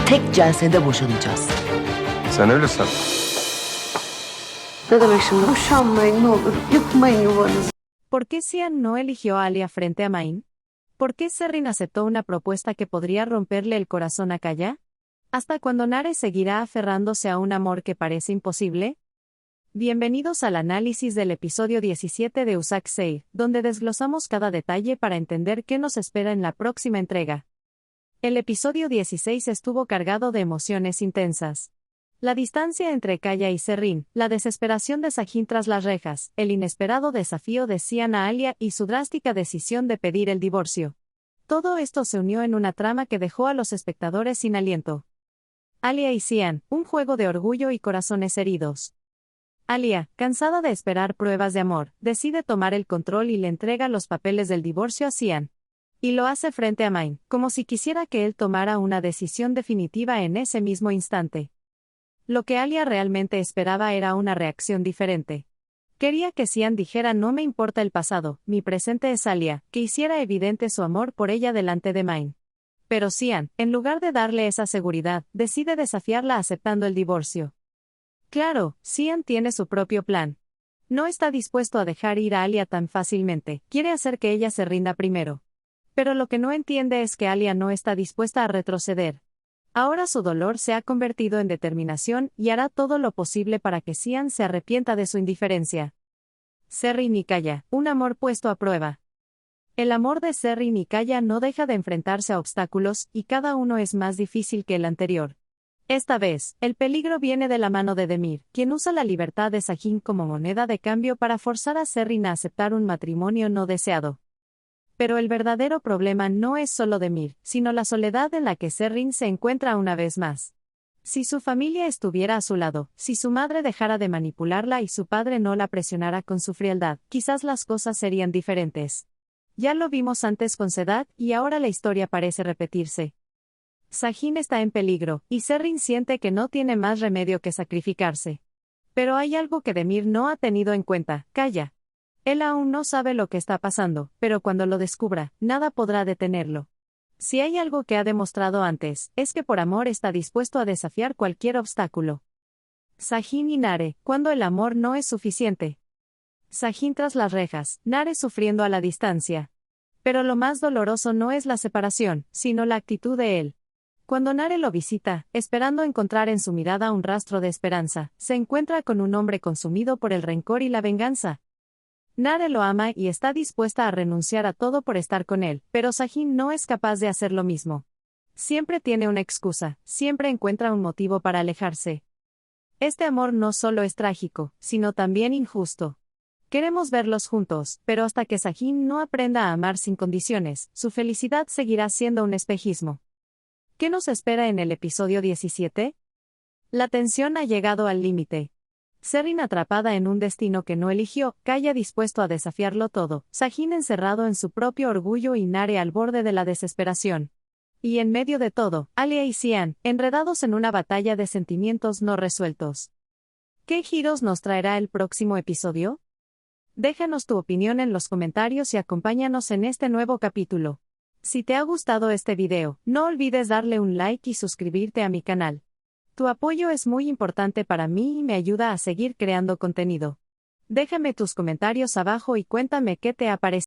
tek celsede boşanacağız. Sen öyle san. Ne demek şimdi? Boşanmayın ne olur. Yıkmayın yuvanızı. ¿Por qué Cian no eligió a Alia frente a Main? ¿Por qué Serrin aceptó una propuesta que podría romperle el corazón a Kaya? ¿Hasta cuándo Nare seguirá aferrándose a un amor que parece imposible? Bienvenidos al análisis del episodio 17 de Usac Seir, donde desglosamos cada detalle para entender qué nos espera en la próxima entrega. El episodio 16 estuvo cargado de emociones intensas. La distancia entre Kaya y Serrin, la desesperación de Sajin tras las rejas, el inesperado desafío de Cian a Alia y su drástica decisión de pedir el divorcio. Todo esto se unió en una trama que dejó a los espectadores sin aliento. Alia y Cian, un juego de orgullo y corazones heridos. Alia, cansada de esperar pruebas de amor, decide tomar el control y le entrega los papeles del divorcio a Cian. Y lo hace frente a Main, como si quisiera que él tomara una decisión definitiva en ese mismo instante. Lo que Alia realmente esperaba era una reacción diferente. Quería que Cian dijera no me importa el pasado, mi presente es Alia, que hiciera evidente su amor por ella delante de Main. Pero Cian, en lugar de darle esa seguridad, decide desafiarla aceptando el divorcio. Claro, Cian tiene su propio plan. No está dispuesto a dejar ir a Alia tan fácilmente, quiere hacer que ella se rinda primero. Pero lo que no entiende es que Alia no está dispuesta a retroceder. Ahora su dolor se ha convertido en determinación y hará todo lo posible para que Cian se arrepienta de su indiferencia. Serrin y Kaya, un amor puesto a prueba. El amor de Serrin y Kaya no deja de enfrentarse a obstáculos y cada uno es más difícil que el anterior. Esta vez, el peligro viene de la mano de Demir, quien usa la libertad de Sajin como moneda de cambio para forzar a Serrin a aceptar un matrimonio no deseado. Pero el verdadero problema no es solo Demir, sino la soledad en la que Serrin se encuentra una vez más. Si su familia estuviera a su lado, si su madre dejara de manipularla y su padre no la presionara con su frialdad, quizás las cosas serían diferentes. Ya lo vimos antes con Sedat y ahora la historia parece repetirse. Sajin está en peligro, y Serrin siente que no tiene más remedio que sacrificarse. Pero hay algo que Demir no ha tenido en cuenta, Kaya. Él aún no sabe lo que está pasando, pero cuando lo descubra, nada podrá detenerlo. Si hay algo que ha demostrado antes, es que por amor está dispuesto a desafiar cualquier obstáculo. Sajin y Nare, cuando el amor no es suficiente. Sajin tras las rejas, Nare sufriendo a la distancia. Pero lo más doloroso no es la separación, sino la actitud de él. Cuando Nare lo visita, esperando encontrar en su mirada un rastro de esperanza, se encuentra con un hombre consumido por el rencor y la venganza. Nare lo ama y está dispuesta a renunciar a todo por estar con él, pero Sajin no es capaz de hacer lo mismo. Siempre tiene una excusa, siempre encuentra un motivo para alejarse. Este amor no solo es trágico, sino también injusto. Queremos verlos juntos, pero hasta que Sajin no aprenda a amar sin condiciones, su felicidad seguirá siendo un espejismo. ¿Qué nos espera en el episodio 17? La tensión ha llegado al límite. Serrin atrapada en un destino que no eligió, Kaya dispuesto a desafiarlo todo, Sajin encerrado en su propio orgullo y Nare al borde de la desesperación. Y en medio de todo, Alia y Cian, enredados en una batalla de sentimientos no resueltos. ¿Qué giros nos traerá el próximo episodio? Déjanos tu opinión en los comentarios y acompáñanos en este nuevo capítulo. Si te ha gustado este video, no olvides darle un like y suscribirte a mi canal. Tu apoyo es muy importante para mí y me ayuda a seguir creando contenido. Déjame tus comentarios abajo y cuéntame qué te ha parecido.